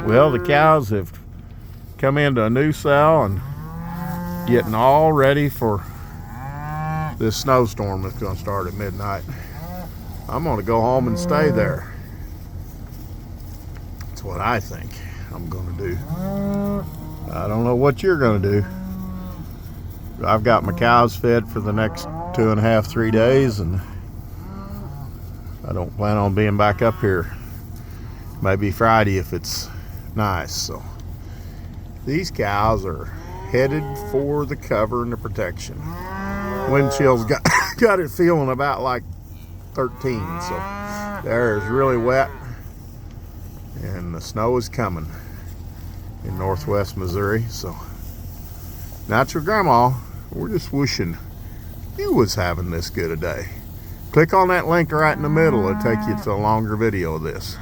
Well, the cows have come into a new cell and getting all ready for this snowstorm that's going to start at midnight. I'm going to go home and stay there. That's what I think I'm going to do. I don't know what you're going to do. I've got my cows fed for the next 2.5, 3 days, and I don't plan on being back up here. Maybe Friday if it's nice. So these cows are headed for the cover and the protection. Wind chill's got it feeling about like 13, so the air is really wet and the snow is coming in northwest Missouri. So Natural Grandma, we're just wishing you was having this good a day. Click on that link right in the middle, it'll take you to a longer video of this.